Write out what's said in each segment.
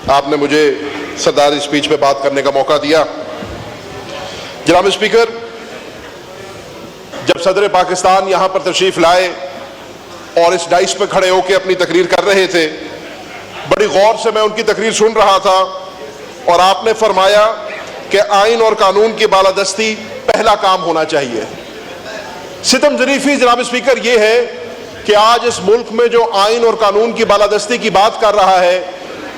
आपने मुझे सरदारी स्पीच पे बात करने का मौका दिया। जनाब स्पीकर, जब सदर पाकिस्तान यहां पर तशरीफ लाए और इस डाइस पे खड़े होकर अपनी तकरीर कर रहे थे, बड़ी गौर से मैं उनकी तकरीर सुन रहा था और आपने फरमाया कि आइन और कानून की बालादस्ती पहला काम होना चाहिए। सितम ज़रीफ़ी जनाब स्पीकर ये है कि आज इस मुल्क में जो आइन और कानून की बालादस्ती की बात कर रहा है,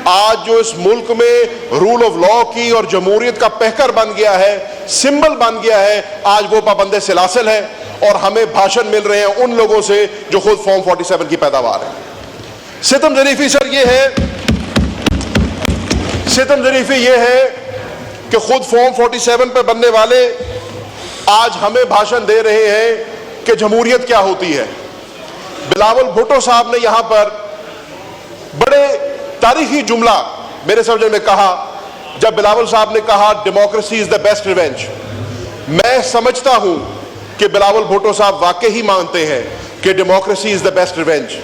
आज जो इस मुल्क में रूल ऑफ लॉ की और जमहूरियत का पहकर बन गया है, सिंबल बन गया है, आज वो पाबंदे सिलासिल है और हमें भाषण मिल रहे हैं उन लोगों से जो खुद फॉर्म 47 की पैदावार है। सितम ज़रीफ़ी सर ये है, सितम ज़रीफ़ी ये है कि खुद फॉर्म 47 पे बनने वाले आज हमें भाषण दे रहे हैं कि जमहूरियत क्या होती है। बिलावल भुट्टो साहब ने यहां पर बड़े तारीखी जुमला मेरे समझ में कहा, जब बिलावल साहब ने कहा democracy is the best revenge. मैं समझता हूं कि बिलावल भुट्टो साहब वाकई ही मानते हैं कि democracy is the best revenge,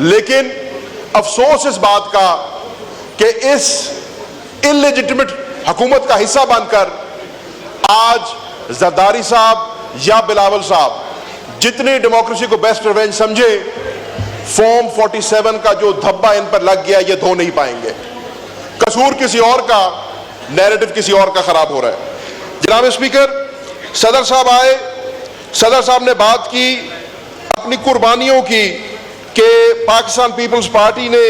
लेकिन अफसोस इस बात का कि इस इलेजिटिमेट हुकूमत का हिस्सा बनकर आज जरदारी साहब या बिलावल साहब जितनी डेमोक्रेसी को बेस्ट रिवेंज समझे, फॉर्म 47 का जो धब्बा इन पर लग गया ये धो नहीं पाएंगे। कसूर किसी और का, नैरेटिव किसी और का खराब हो रहा है। जनाब स्पीकर, सदर साहब आए, सदर साहब ने बात की अपनी कुर्बानियों की कि पाकिस्तान पीपल्स पार्टी ने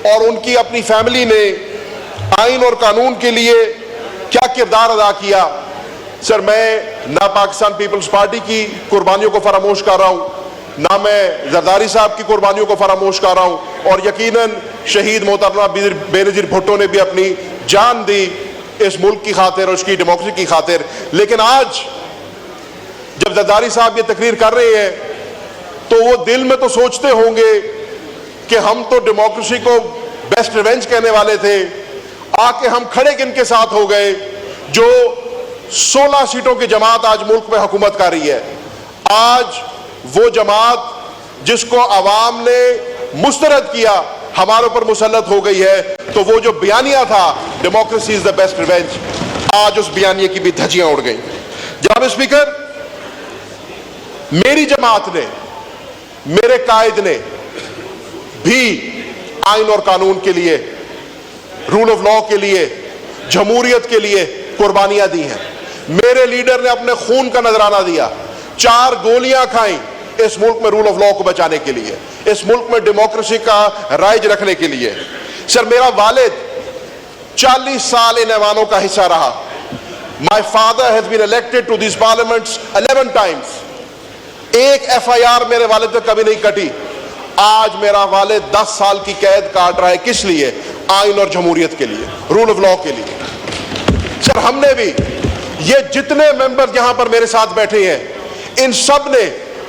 और उनकी अपनी फैमिली ने आइन और कानून के लिए क्या किरदार अदा किया। सर, मैं ना पाकिस्तान पीपल्स पार्टी की कुर्बानियों को फरामोश कर रहा हूं, ना मैं जरदारी साहब की कुर्बानियों को फरामोश कर रहा हूं, और यकीनन शहीद मोहतरमा बेनज़ीर भुट्टो ने भी अपनी जान दी इस मुल्क की खातिर और उसकी डेमोक्रेसी की खातिर। लेकिन आज जब जरदारी साहब ये तकरीर कर रहे हैं तो वो दिल में तो सोचते होंगे कि हम तो डेमोक्रेसी को बेस्ट रिवेंज कहने वाले थे, आके हम खड़े किनके साथ हो गए जो 16 सीटों की जमात आज मुल्क में हुकूमत कर रही है। आज वो जमात जिसको अवाम ने मुस्तरद किया हमारे ऊपर मुसल्लत हो गई है, तो वो जो बयानिया था democracy is the best revenge, आज उस बयानिया की भी धज्जियां उड़ गई। जनाब स्पीकर, मेरी जमात ने, मेरे कायद ने भी आइन और कानून के लिए, रूल ऑफ लॉ के लिए, जमहूरियत के लिए कुर्बानियां दी हैं। मेरे लीडर ने अपने खून का नजराना दिया, 4 गोलियां खाई इस मुल्क में रूल ऑफ लॉ को बचाने के लिए, इस मुल्क में डेमोक्रेसी का राइज रखने के लिए। सर, मेरा वालिद 40 साल इन ऐवानों का हिस्सा रहा। My father has been elected to this parliaments 11 times. एक FIR मेरे वालिद पे कभी नहीं कटी। आज मेरा वालिद 10 साल की कैद काट रहा है, किस लिए? आइन और जमहूरियत के लिए, रूल ऑफ लॉ के लिए। सर, हमने भी, ये जितने मेंबर यहां पर मेरे साथ बैठे हैं, इन सब ने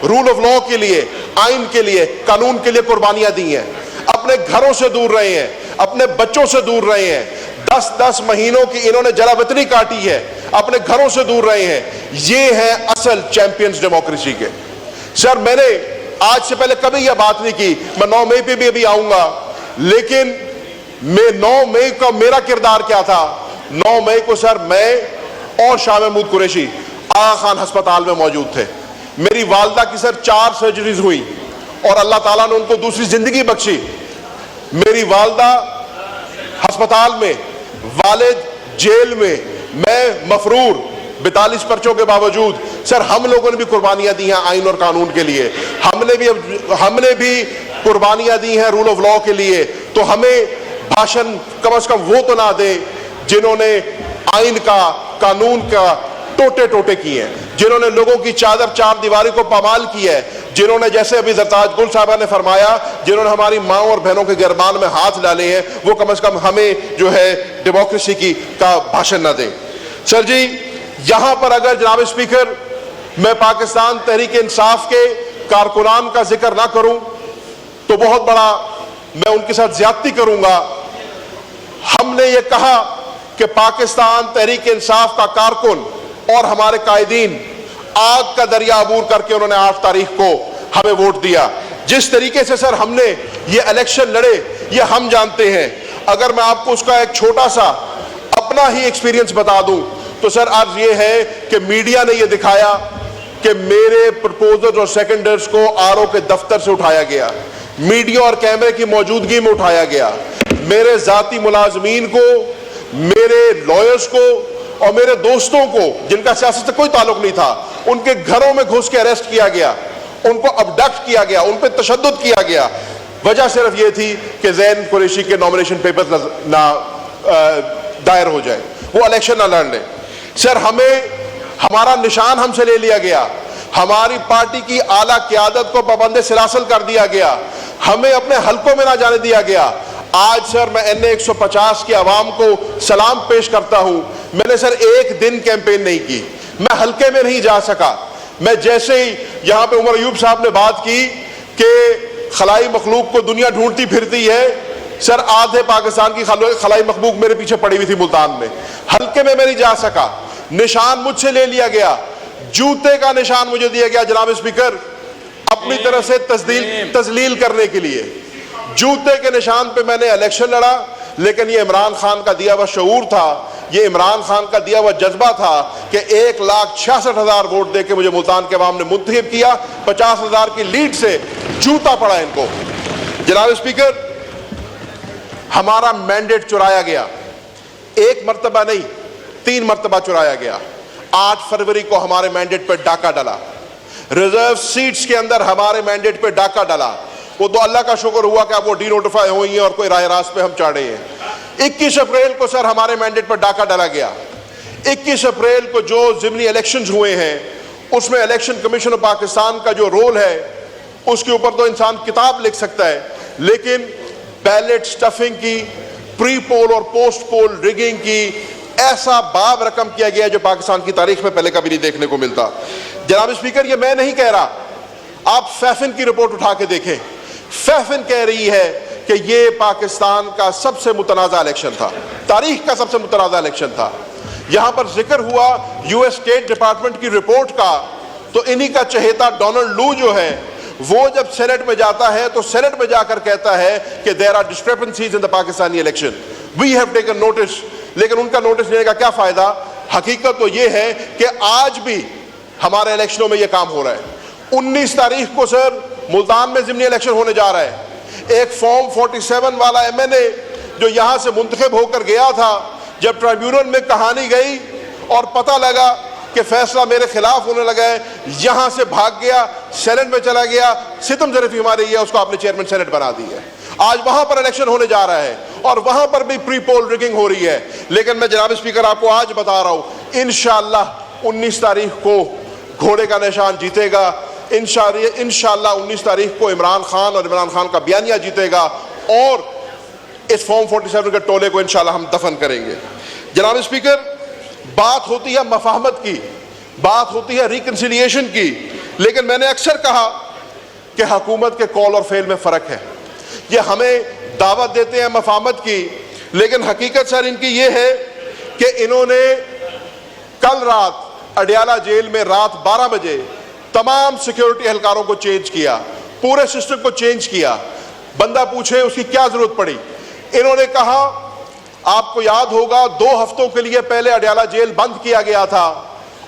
रूल ऑफ लॉ के लिए, आइन के लिए, कानून के लिए कुर्बानियां दी हैं। अपने घरों से दूर रहे हैं, अपने बच्चों से दूर रहे हैं, 10-10 महीनों की इन्होंने जलावतनी काटी है, अपने घरों से दूर रहे हैं। ये हैं असल चैंपियंस डेमोक्रेसी के। सर, मैंने आज से पहले कभी यह बात नहीं की, मैं 9 मई पे भी अभी आऊंगा, लेकिन मैं 9 मई का मेरा किरदार क्या था? 9 मई को सर मैं और शाह महमूद कुरैशी आगा खान अस्पताल में मौजूद थे। मेरी वालदा की सर 4 सर्जरीज हुई और अल्लाह ताला ने उनको दूसरी जिंदगी बख्शी। मेरी वालदा अस्पताल में, वालिद जेल में, मैं मफरूर 42 पर्चों के बावजूद। सर, हम लोगों ने भी कुर्बानियां दी हैं आइन और कानून के लिए, हमने भी कुर्बानियां दी हैं रूल ऑफ लॉ के लिए। तो हमें भाषण कम से कम वो तो ना दे जिन्होंने आइन का, कानून का टोटे टोटे किए हैं, जिन्होंने लोगों की चादर 4 दीवारी को पामाल की है, जिन्होंने, जैसे अभी जरताज गुल साहबा ने फरमाया, जिन्होंने हमारी माओ और बहनों के गिरबान में हाथ डाले हैं, वो कम से कम हमें जो है डेमोक्रेसी की का भाषण ना दें। सर जी, यहां पर अगर जनाब स्पीकर मैं पाकिस्तान तहरीक इंसाफ के कारकुनान का जिक्र ना करूं तो बहुत बड़ा मैं उनके साथ ज्यादती करूंगा। हमने ये कहा कि पाकिस्तान तहरीक इंसाफ का कारकुन और हमारे कायदीन आग का दरिया अबूर करके उन्होंने 8 तारीख को हमें वोट दिया। जिस तरीके से सर हमने ये इलेक्शन लड़े ये हम जानते हैं। अगर मैं आपको उसका एक छोटा सा अपना ही एक्सपीरियंस बता दूं तो सर आज ये है कि मीडिया ने ये दिखाया कि मेरे प्रपोजल और सेकेंडर्स को आरओ के दफ्तर से उठाया गया, मीडिया और कैमरे की मौजूदगी में उठाया गया, मेरे जाती मुलाजमीन को, मेरे लॉयर्स को और मेरे दोस्तों को जिनका सियासत से कोई ताल्लुक नहीं था, उनके घरों में घुस के अरेस्ट किया गया, उनको अबडक्ट किया गया, उन पर तशद्दुद किया गया। वजह सिर्फ ये थी कि ज़ैन कुरैशी के नॉमिनेशन पेपर्स ना दायर हो जाए, वो इलेक्शन ना लड़ लें। सर हमारा निशान हमसे ले लिया गया, हमारी पार्टी की आला क़यादत को पाबंद सिलासिल कर दिया गया, हमें अपने हलकों में ना जाने दिया गया। आज सर मैं NA 150 की आवाम को सलाम पेश करता हूं। मैंने सर एक दिन कैंपेन नहीं की, मैं हलके में नहीं जा सका। मैं जैसे ही यहां पे उमर अयूब साहब ने बात की कि खलाई मखलूक को दुनिया ढूंढती फिरती है, सर आधे पाकिस्तान की खलाई मखलूक मेरे पीछे पड़ी हुई थी मुल्तान में, हलके में मैं नहीं जा सका, निशान मुझसे ले लिया गया, जूते का निशान मुझे दिया गया जनाब स्पीकर, अपनी तरफ से तजलील करने के लिए। जूते के निशान पे मैंने इलेक्शन लड़ा, लेकिन ये इमरान खान का दिया हुआ शऊर था, ये इमरान खान का दिया हुआ जज्बा था कि 1,66,000 वोट देके मुझे मुल्तान के अवाम ने मुंतखब किया, 50,000 की लीड से जूता पड़ा इनको। जनाब स्पीकर, हमारा मैंडेट चुराया गया, एक मरतबा नहीं 3 मरतबा चुराया गया। 8 फरवरी को हमारे मैंडेट पर डाका डाला, रिजर्व सीट्स के अंदर हमारे मैंडेट पर डाका डाला। वो तो अल्लाह का शुक्र हुआ कि अब वो डीनोटिफाई हुई हैं और कोई राय रास्त पे हम चढ़े हैं। 21 अप्रैल को सर हमारे मैंडेट पर डाका डाला गया। 21 अप्रैल को जो ज़िमनी इलेक्शंस हुए हैं उसमें इलेक्शन कमीशन ऑफ पाकिस्तान का जो रोल है उसके ऊपर तो इंसान किताब लिख सकता है, लेकिन बैलेट स्टफिंग की, प्री पोल और पोस्ट पोल रिगिंग की ऐसा बाब रकम किया गया जो पाकिस्तान की तारीख में पहले कभी नहीं देखने को मिलता। जनाब स्पीकर, ये मैं नहीं कह रहा, आप फैफिन की रिपोर्ट उठा के देखें। फैफिन कह रही है कि ये पाकिस्तान का सबसे मुतनाज़ा इलेक्शन था, तारीख का सबसे मुतनाज़ा इलेक्शन था। यहां पर जिक्र हुआ यूएस स्टेट डिपार्टमेंट की रिपोर्ट का, तो इन्हीं का चहेता डोनाल्ड लू जो है वो जब सेनेट में जाता है तो सेनेट में जाकर कहता है कि there are discrepancies in the Pakistani election, we have taken notice. लेकिन उनका नोटिस लेने का क्या फायदा? हकीकत तो ये है कि आज भी हमारे इलेक्शनों में ये काम हो रहा है। 19 तारीख को सर मुल्तान में ज़िमनी इलेक्शन होने जा रहा है। एक फॉर्म 47 वाला MNA जो यहां से मुंतखब होकर गया था, जब ट्राइब्यूनल में कहानी गई और पता लगा कि फैसला मेरे खिलाफ होने लगा है, यहां से भाग गया, सेनेट में चला गया। सितम ज़रीफ़ी हमारी है, उसको आपने चेयरमैन सेनेट बना दी है। आज वहां पर इलेक्शन होने जा रहा है और वहां पर भी प्री पोल रिगिंग हो रही है। लेकिन मैं जनाब स्पीकर आपको आज बता रहा हूं, इंशाअल्लाह 19 तारीख को घोड़े का निशान जीतेगा। इंशाअल्लाह 19 तारीख को इमरान खान और इमरान खान का बयानिया जीतेगा और इस फॉर्म 47 के टोले को इंशाअल्लाह हम दफन करेंगे। जनाब स्पीकर, बात होती है मफाहमत की, बात होती है रिकन्सिलिएशन की, लेकिन मैंने अक्सर कहा कि हुकूमत के कॉल और फेल में फ़र्क है। ये हमें दावत देते हैं मफाहमत की, लेकिन हकीकत सर इनकी ये है कि इन्होंने कल रात अडियाला जेल में रात 12 बजे तमाम सिक्योरिटी एहलकारों को चेंज किया, पूरे सिस्टम को चेंज किया। बंदा पूछे उसकी क्या जरूरत पड़ी? इन्होंने कहा, आपको याद होगा 2 हफ्तों के लिए पहले अडियाला जेल बंद किया गया था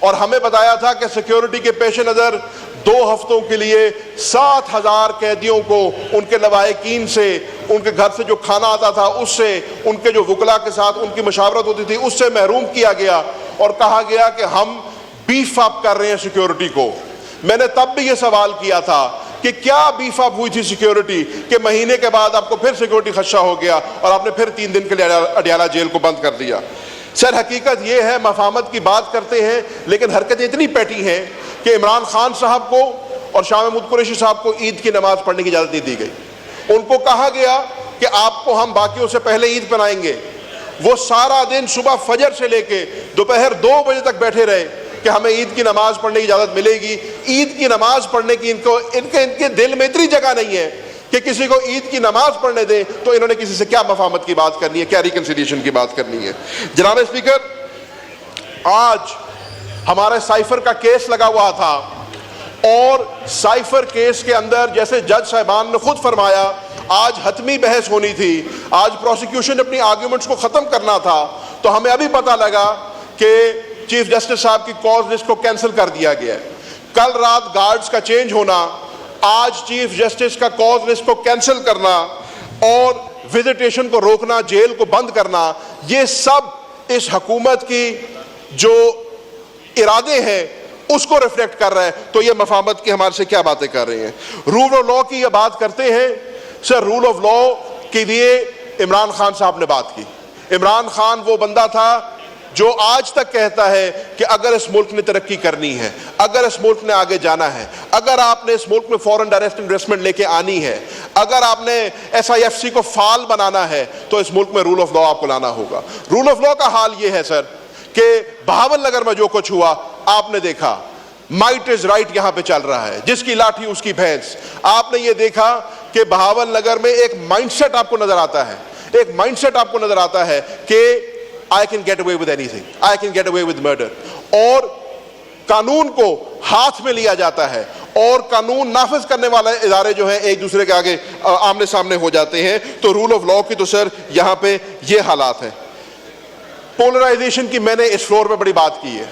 और हमें बताया था कि सिक्योरिटी के पेश नज़र 2 हफ्तों के लिए 7,000 कैदियों को उनके लवाहिकीन से, उनके घर से जो खाना आता था उससे, उनके जो वकला के साथ उनकी मशावरत होती थी उससे महरूम किया गया और कहा गया कि हम बीफ अप कर रहे हैं सिक्योरिटी को। मैंने तब भी ये सवाल किया था कि क्या बीफ अप हुई थी सिक्योरिटी के महीने के बाद आपको फिर सिक्योरिटी खदशा हो गया और आपने फिर 3 दिन के लिए अडियाला जेल को बंद कर दिया। सर हकीकत ये है, मफाहमत की बात करते हैं लेकिन हरकतें इतनी पैटी हैं कि इमरान खान साहब को और शाह महमूद कुरैशी साहब को ईद की नमाज पढ़ने की इजाज़त नहीं दी गई। उनको कहा गया कि आपको हम बाकियों से पहले ईद पहनाएंगे। वो सारा दिन सुबह फजर से लेके दोपहर 2 बजे तक बैठे रहे कि हमें ईद की नमाज पढ़ने की इजाज़त मिलेगी। ईद की नमाज पढ़ने की इनके दिल में इतनी जगह नहीं है कि किसी को ईद की नमाज पढ़ने दें, तो इन्होंने किसी से क्या मफाहमत की बात करनी है, क्या रिकन्सिलिएशन की बात करनी है? जनाब स्पीकर, आज हमारे साइफर का केस लगा हुआ था और साइफर केस के अंदर जैसे जज साहिबान ने खुद फरमाया, आज हतमी बहस होनी थी, आज प्रोसिक्यूशन अपनी आर्ग्यूमेंट्स को खत्म करना था, तो हमें अभी पता लगा कि चीफ जस्टिस साहब की कॉज लिस्ट को कैंसिल कर दिया गया है। कल रात गार्ड्स का चेंज होना, आज चीफ जस्टिस का कॉज लिस्ट को कैंसिल करना और विजिटेशन को रोकना, जेल को बंद करना, ये सब इस हुकूमत की जो इरादे हैं उसको रिफ्लेक्ट कर रहा है। तो ये मफाहमत की हमारे से क्या बातें कर रही हैं। रूल ऑफ लॉ की ये बात करते हैं सर, रूल ऑफ लॉ के लिए इमरान खान साहब ने बात की। इमरान खान वो बंदा था जो आज तक कहता है कि अगर इस मुल्क ने तरक्की करनी है, अगर इस मुल्क ने आगे जाना है, अगर आपने इस मुल्क में फॉरेन डायरेक्ट इन्वेस्टमेंट लेके आनी है, अगर आपने SIFC को फाल बनाना है, तो इस मुल्क में रूल ऑफ लॉ आपको लाना होगा। रूल ऑफ लॉ का हाल ये है सर कि बहावल नगर में जो कुछ हुआ आपने देखा, माइट इज राइट यहां पे चल रहा है, जिसकी लाठी उसकी भैंस। आपने ये देखा कि बहावल नगर में एक माइंडसेट आपको नजर आता है, एक माइंडसेट आपको नजर आता है कि I can get away with anything, I can get away with murder, और कानून को हाथ में लिया जाता है और कानून नाफिज करने वाले इदारे जो हैं एक दूसरे के आगे आमने सामने हो जाते हैं। तो रूल ऑफ लॉ की तो सर यहां पे ये हालात हैं। पोलराइजेशन की मैंने इस फ्लोर पे बड़ी बात की है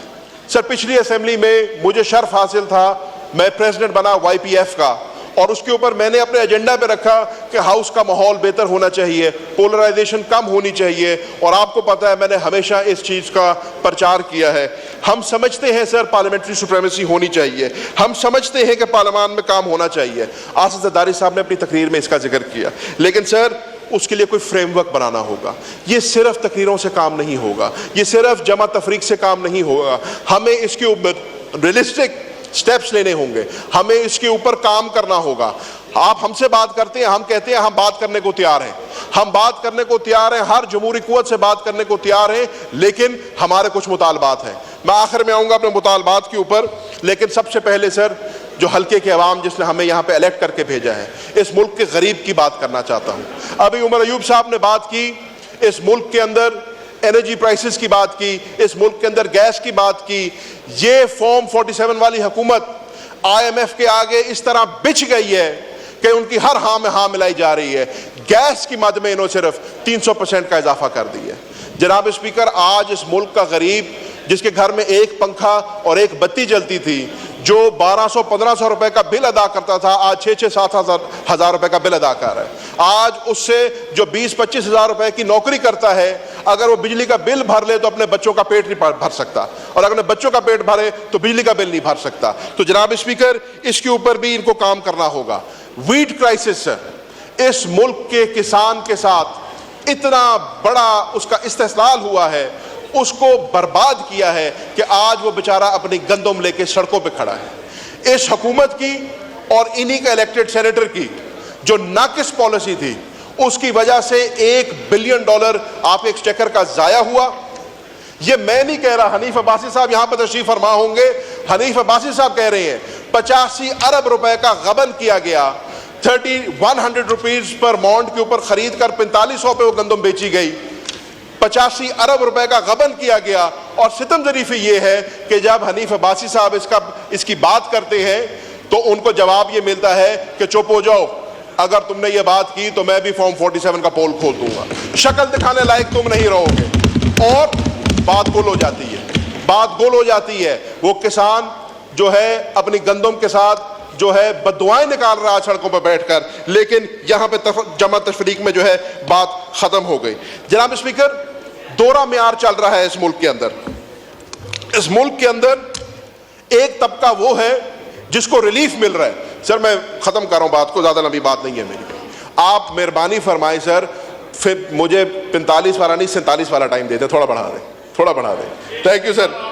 सर। पिछली असेंबली में मुझे शर्फ हासिल था, मैं प्रेसिडेंट बना YPF का, और उसके ऊपर मैंने अपने एजेंडा पे रखा कि हाउस का माहौल बेहतर होना चाहिए, पोलराइजेशन कम होनी चाहिए, और आपको पता है मैंने हमेशा इस चीज़ का प्रचार किया है। हम समझते हैं सर पार्लियामेंट्री सुप्रीमेसी होनी चाहिए, हम समझते हैं कि पार्लियामान में काम होना चाहिए। आसिफ जरदारी साहब ने अपनी तकरीर में इसका जिक्र किया, लेकिन सर उसके लिए कोई फ्रेमवर्क बनाना होगा। ये सिर्फ तकरीरों से काम नहीं होगा, ये सिर्फ जमा तफरीक से काम नहीं होगा, हमें इसके ऊपर रियलिस्टिक स्टेप्स लेने होंगे, हमें इसके ऊपर काम करना होगा। आप हमसे बात करते हैं, हम कहते हैं हम बात करने को तैयार हैं, हम बात करने को तैयार हैं, हर जमहूरी कुव्वत से बात करने को तैयार हैं, लेकिन हमारे कुछ मुतालबात हैं। मैं आखिर में आऊँगा अपने मुतालबात के ऊपर, लेकिन सबसे पहले सर जो हल्के के अवाम जिसने हमें यहाँ पे इलेक्ट करके भेजा है, इस मुल्क के गरीब की बात करना चाहता हूँ। अभी उमर अयूब साहब ने बात की, इस मुल्क के अंदर एनर्जी प्राइसेस की बात की, इस मुल्क के अंदर गैस की बात की। ये फॉर्म 47 वाली हुकूमत IMF के आगे इस तरह बिछ गई है कि उनकी हर हाँ में हाँ मिलाई जा रही है। गैस की मद में इन्होंने सिर्फ 300% का इजाफा कर दिया है। जनाब स्पीकर, आज इस मुल्क का गरीब जिसके घर में एक पंखा और एक बत्ती जलती थी, जो 1200-1500 रुपए का बिल अदा करता था, आज 6-7 हजार रुपए का बिल अदा कर रहा है। आज उससे जो 20-25 हजार रुपए की नौकरी करता है, अगर वो बिजली का बिल भर ले तो अपने बच्चों का पेट नहीं भर सकता, और अगर बच्चों का पेट भरे तो बिजली का बिल नहीं भर सकता। तो जनाब स्पीकर, इसके ऊपर भी इनको काम करना होगा। वीट क्राइसिस सर, इस मुल्क के किसान के साथ इतना बड़ा उसका इस्तेहसाल हुआ है, उसको बर्बाद किया है कि आज वो बेचारा अपनी गंदम लेके सड़कों पे खड़ा है। इस हुकूमत की और इन्हीं का इलेक्टेड सेनेटर की जो नाकिस पॉलिसी थी, उसकी वजह से $1 बिलियन आपके एक्सचेकर का जाया हुआ। ये मैं नहीं कह रहा, हनीफ अब्बासी साहब यहां पर तशरीफ फरमा होंगे, हनीफ अब्बासी साहब कह रहे हैं 85 अरब रुपए का गबन किया गया। 100 रुपीज पर माउंट के ऊपर खरीद कर 4500 पे वो गंदम बेची गई। 85 अरब रुपए का गबन किया गया। और सितम ज़रीफ़ी ये है कि जब हनीफ अब्बासी साहब इसकी बात करते हैं तो उनको जवाब ये मिलता है कि चुप हो जाओ, अगर तुमने ये बात की तो मैं भी फॉर्म 47 का पोल खोल दूंगा, शक्ल दिखाने लायक तुम नहीं रहोगे। और बात गोल हो जाती है, बात गोल हो जाती है। वो किसान जो है अपनी गंदम के साथ जो है बददुआएं निकाल रहा है सड़कों पर बैठकर, लेकिन यहां पे जमा तफरीक में जो है बात खत्म हो गई। जनाब स्पीकर, दोहरा मियार चल रहा है इस मुल्क के अंदर। इस मुल्क के अंदर एक तबका वो है जिसको रिलीफ मिल रहा है। सर मैं खत्म कर रहा हूं बात को, ज्यादा लंबी बात नहीं है मेरी, आप मेहरबानी फरमाएं सर, फिर मुझे 45 वाला नहीं 47 वाला टाइम देते, थोड़ा बढ़ा दें, थोड़ा बढ़ा दें। Thank you sir.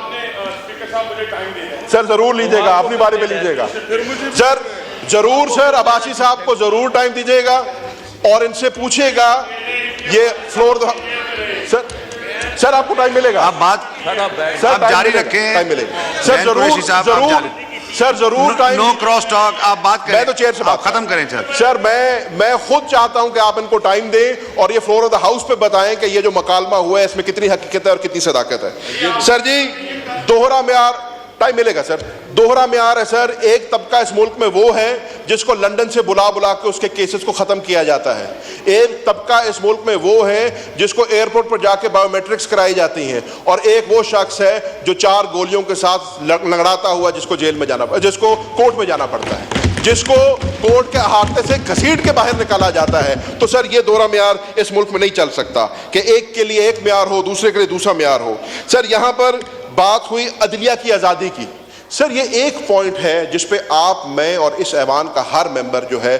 सर जरूर लीजिएगा, अपनी बारी पे लीजिएगा सर, जरूर सर, अब्बासी साहब को जरूर टाइम दीजिएगा और इनसे पूछिएगा। ये फ्लोर सर आपको टाइम मिलेगा, आप बात सर आप जारी रखें, टाइम मिलेगा सर, जरूर जरूर सर, जरूर टाइम, नो क्रॉस टॉक, आप बात करें, मैं तो चेयर से बात खत्म करें सर। सर मैं खुद चाहता हूं कि आप इनको टाइम दें और ये फ्लोर ऑफ द हाउस पे बताएं कि ये जो मकालमा हुआ है इसमें कितनी हकीकत है और कितनी सदाकत है। सर जी, दोहरा म्यार टाइम मिलेगा सर। दोहरा म्यार है सर, एक तबका इस मुल्क में वो है जिसको लंदन से बुला बुला के उसके केसेस को खत्म किया जाता है। एक तबका इस मुल्क में वो है जिसको एयरपोर्ट पर जाके बायोमेट्रिक्स कराई जाती हैं, और एक वो शख्स है जो 4 गोलियों के साथ लंगड़ाता हुआ जिसको जेल में जाना, जिसको कोर्ट में जाना पड़ता है, जिसको कोर्ट के अहाते से घसीट के बाहर निकाला जाता है। तो सर ये दोहरा म्यार इस मुल्क में नहीं चल सकता कि एक के लिए एक म्यार हो, दूसरे के लिए दूसरा म्यार हो। सर यहाँ पर बात हुई अदलिया की आज़ादी की। सर ये एक पॉइंट है जिस पे आप, मैं और इस ऐवान का हर मेंबर जो है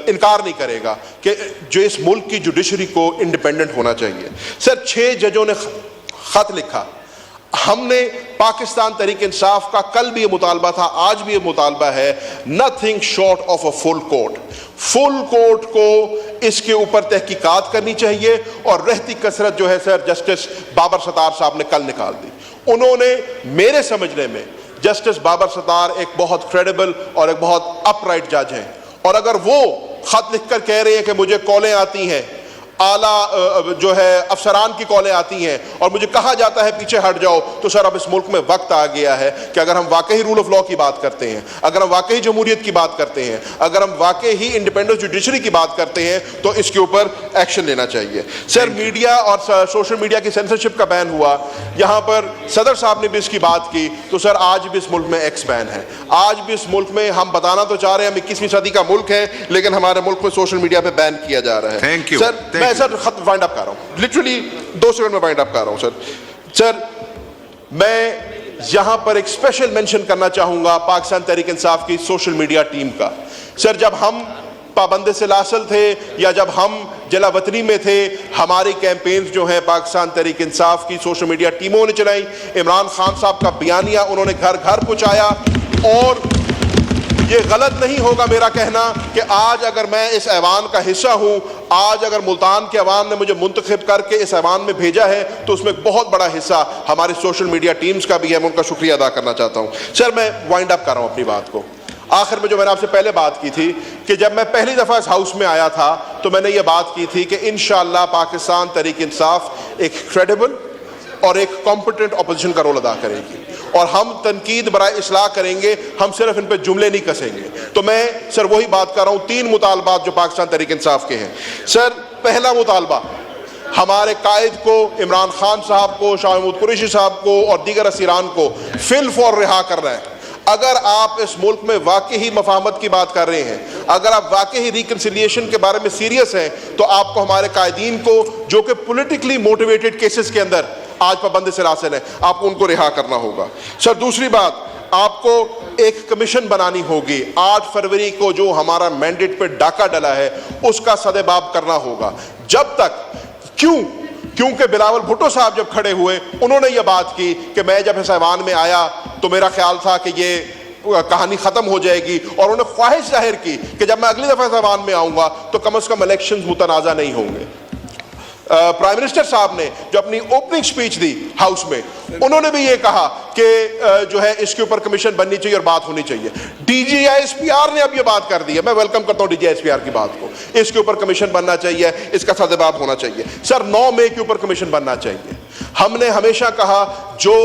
इनकार नहीं करेगा कि जो इस मुल्क की जुडिशरी को इंडिपेंडेंट होना चाहिए। सर 6 जजों ने खत लिखा, हमने पाकिस्तान तहरीक इंसाफ का कल भी ये मुतालबा था, आज भी ये मुतालबा है, nothing short of a full court. Full court को इसके ऊपर तहकीकात करनी चाहिए, और रहती कसरत जो है सर जस्टिस बाबर सत्तार साहब ने कल निकाल दी। उन्होंने मेरे समझने में जस्टिस बाबर सत्तार एक बहुत क्रेडिबल और एक बहुत अपराइट जज हैं, और अगर वो खत लिखकर कह रहे हैं कि मुझे कॉलें आती हैं, आला जो है अफसरान की कॉलें आती हैं और मुझे कहा जाता है पीछे हट जाओ, तो सर अब इस मुल्क में वक्त आ गया है कि अगर हम वाकई रूल ऑफ लॉ की बात करते हैं, अगर हम वाकई जमहूरियत की बात करते हैं, अगर हम वाकई ही इंडिपेंडेंट जुडिशरी की बात करते हैं, तो इसके ऊपर एक्शन लेना चाहिए। सर मीडिया और सोशल मीडिया की सेंसरशिप का बैन हुआ, यहाँ पर सदर साहब ने भी इसकी बात की, तो सर आज भी इस मुल्क में एक्स बैन है। आज भी इस मुल्क में हम बताना तो चाह रहे हैं हम 21वीं सदी का मुल्क है, लेकिन हमारे मुल्क में सोशल मीडिया पर बैन किया जा रहा है। थैंक यू सर मैं सर खत वाइंड अप कर रहा हूं, लिटरली 2 सेकंड में वाइंड अप कर रहा हूं। सर मैं यहां पर एक स्पेशल मेंशन करना चाहूंगा पाकिस्तान तहरीक इंसाफ की सोशल मीडिया टीम का। सर जब हम पाबंद सिलासल थे या जब हम जिला वतनी में थे, हमारी कैंपेन्स जो है पाकिस्तान तहरीक इंसाफ की सोशल मीडिया टीमों ने चलाई। इमरान खान साहब का बयानिया उन्होंने घर घर पहुंचाया, और ये गलत नहीं होगा मेरा कहना कि आज अगर मैं इस ऐवान का हिस्सा हूं, आज अगर मुल्तान के ऐवान ने मुझे मुंतखब करके इस ऐवान में भेजा है, तो उसमें एक बहुत बड़ा हिस्सा हमारे सोशल मीडिया टीम्स का भी है, मैं उनका शुक्रिया अदा करना चाहता हूं। सर मैं वाइंड अप कर रहा हूं अपनी बात को। आखिर में जो मैंने आपसे पहले बात की थी कि जब मैं पहली दफ़ा इस हाउस में आया था, तो मैंने ये बात की थी कि इंशाअल्लाह पाकिस्तान तहरीक इंसाफ एक क्रेडिबल और एक कॉम्पिटेंट अपोजिशन का रोल अदा करेगी, और हम तनकीद बराए इस्लाह करेंगे, हम सिर्फ इन पे जुमले नहीं कसेंगे। तो मैं सर वही बात कर रहा हूँ, 3 मुतालबात जो पाकिस्तान तहरीक इंसाफ के हैं। सर पहला मुतालबा, हमारे कायद को, इमरान खान साहब को, शाह महमूद कुरैशी साहब को और दीगर असीरान को फिल फॉर रिहा करना है। अगर आप इस मुल्क में वाकई ही मफाहमत की बात कर रहे हैं, अगर आप वाकई ही रिकन्सिलिएशन के बारे में सीरियस हैं, तो आपको हमारे कायदीन को जो कि पॉलिटिकली मोटिवेटेड केसेस के अंदर आज पाबंद सिलासिल है, आपको उनको रिहा करना होगा। सर दूसरी बात, आपको एक कमीशन बनानी होगी। 8 फरवरी को जो हमारा मैंडेट पे डाका डला है, उसका सदेबाब करना होगा। जब तक क्योंकि बिलावल भुट्टो साहब जब खड़े हुए, उन्होंने ये बात की कि मैं जब इस ऐवान में आया तो मेरा ख्याल था कि ये कहानी खत्म हो जाएगी, और उन्होंने ख्वाहिश जाहिर की कि जब मैं अगली दफा इस ऐवान में आऊंगा तो कम से कम इलेक्शंस मुतनाज़ा नहीं होंगे। प्राइम मिनिस्टर साहब ने जो अपनी ओपनिंग स्पीच दी हाउस में, उन्होंने भी ये कहा कि जो है इसके ऊपर कमीशन बननी चाहिए और बात होनी चाहिए। DGISPR ने अब ये बात कर दी है, मैं वेलकम करता हूं DGISPR की बात को, इसके ऊपर कमीशन बनना चाहिए, इसका सदेबाब होना चाहिए। सर 9 मई के ऊपर कमीशन बनना चाहिए। हमने हमेशा कहा जो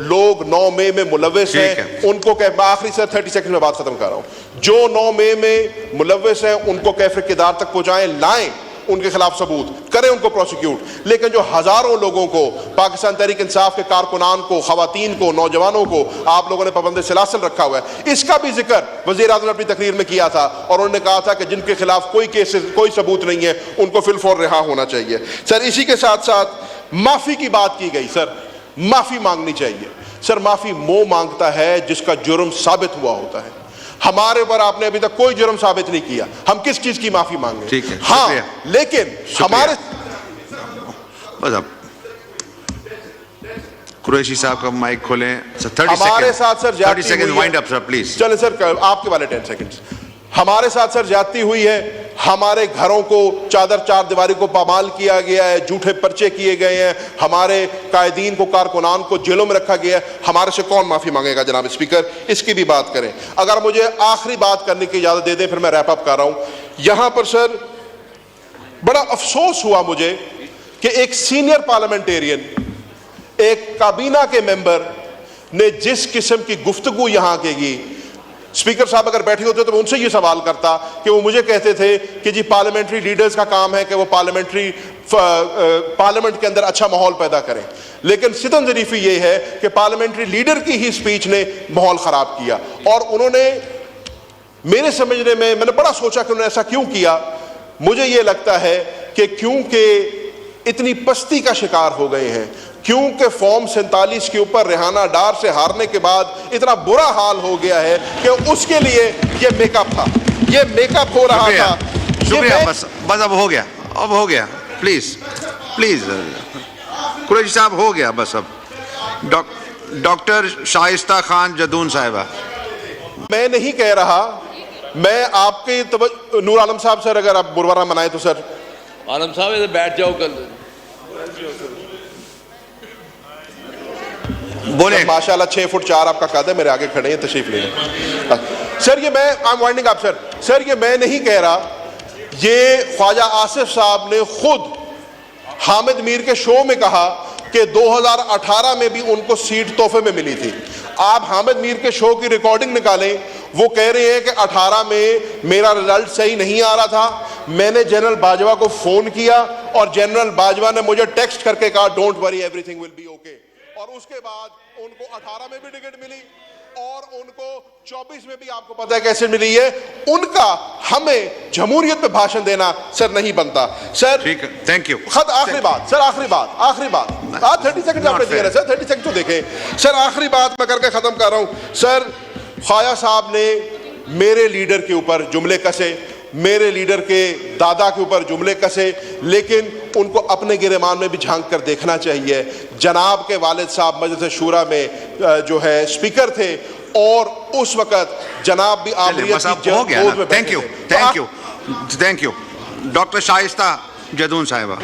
लोग 9 मई में मुलव्वस हैं उनको आखिरी से 30 सेकंड में बात खत्म कर रहा हूं, जो 9 मई में मुलव्वस हैं उनको कैफे किरदार तक पहुंचाएं, लाएं उनके खिलाफ सबूत करें, उनको प्रोसिक्यूट। लेकिन जो हजारों लोगों को, पाकिस्तान तहरीक इंसाफ के कारकुनान को, खवातीन को, नौजवानों को आप लोगों ने पाबंद सिलासिल रखा हुआ है, इसका भी जिक्र वज़ीर आज़म ने अपनी तकरीर में किया था, और उन्होंने कहा था कि जिनके खिलाफ कोई केसेस, कोई सबूत नहीं है, उनको फिल फौर रिहा होना चाहिए। सर इसी के साथ साथ माफी की बात की गई। सर माफी मांगनी चाहिए। सर माफी वो मांगता है जिसका जुर्म साबित हुआ होता है। हमारे पर आपने अभी तक कोई जुर्म साबित नहीं किया, हम किस चीज की माफी मांगे? ठीक है, हाँ, लेकिन हमारे कुरैशी साहब का माइक खोलें। हमारे साथ sir 30 second wind up sir please. चले सर आपके वाले 10 सेकंड। हमारे साथ सर ज्यादती हुई है, हमारे घरों को चादर चार दीवारी को पामाल किया गया है, झूठे पर्चे किए गए हैं, हमारे कायदीन को, कारकुनान को जेलों में रखा गया है। हमारे से कौन माफी मांगेगा जनाब स्पीकर? इसकी भी बात करें। अगर मुझे आखिरी बात करने की इजाजत दे दें, फिर मैं रैप अप कर रहा हूं। यहां पर सर बड़ा अफसोस हुआ मुझे कि एक सीनियर पार्लियामेंटेरियन, एक काबीना के मेंबर ने जिस किस्म की गुफ्तगू यहां की, स्पीकर साहब अगर बैठे होते तो मैं उनसे ये सवाल करता कि वो मुझे कहते थे कि जी पार्लियामेंट्री लीडर्स का काम है कि वो पार्लियामेंट के अंदर अच्छा माहौल पैदा करें, लेकिन सितम ज़रीफ़ी ये है कि पार्लियामेंट्री लीडर की ही स्पीच ने माहौल ख़राब किया। और उन्होंने मेरे समझने में, मैंने बड़ा सोचा कि उन्होंने ऐसा क्यों किया। मुझे ये लगता है कि क्योंकि इतनी पस्ती का शिकार हो गए हैं, क्योंकि फॉर्म 47 के ऊपर रेहाना डार से हारने के बाद इतना बुरा हाल हो गया है कि उसके लिए ये मेकअप था, ये मेकअप हो रहा था। शुक्रिया, बस अब हो गया, अब हो गया, प्लीज प्लीज कुरैशी साहब, हो गया बस अब। डॉक्टर शाइस्ता खान जदून साहिबा। मैं नहीं कह रहा, मैं आपके नूर आलम साहब, सर अगर आप बुरवारा मनाए तो सर। आलम साहब इधर बैठ जाओ, कल बोले। माशाल्लाह 6 फुट 4 आपका कद है, मेरे आगे खड़े हैं, तशरीफ ले लें। सर ये मैं I am winding up sir ये मैं नहीं कह रहा, ये ख्वाजा आसिफ साहब ने खुद हामिद मीर के शो में कहा कि 2018 में भी उनको सीट तोहफे में मिली थी। आप हामिद मीर के शो की रिकॉर्डिंग निकालें, वो कह रहे हैं कि 18 में मेरा रिजल्ट सही नहीं आ रहा था, मैंने जनरल बाजवा को फोन किया और जनरल बाजवा ने मुझे टेक्स्ट करके कहा don't worry everything will be okay, और उसके बाद उनको 18 में भी टिकट मिली और उनको 24 में भी आपको पता है कैसे मिली है। उनका हमें जमहूरियत पे भाषण देना सर नहीं बनता। सर ठीक है, थैंक यू। खत आखिरी बात सर, आखिरी बात आप 30 सेकंड आपने दिए ना सर, 30 सेकंड तो देखें सर। आखिरी बात मैं करके खत्म कर रहा हूं सर। ख्वाजा साहब ने मेरे लीडर के ऊपर जुमले कसे, मेरे लीडर के दादा के ऊपर जुमले कसे, लेकिन उनको अपने गिरेमान में भी झांक कर देखना चाहिए। जनाब के वालिद साहब मजलिस शूरा में जो है स्पीकर थे और उस वक्त जनाब भी आमरीत की हो गया ना। थैंक यू, थे। Thank you, thank you. Doctor Shaista Jadoon साहिबा।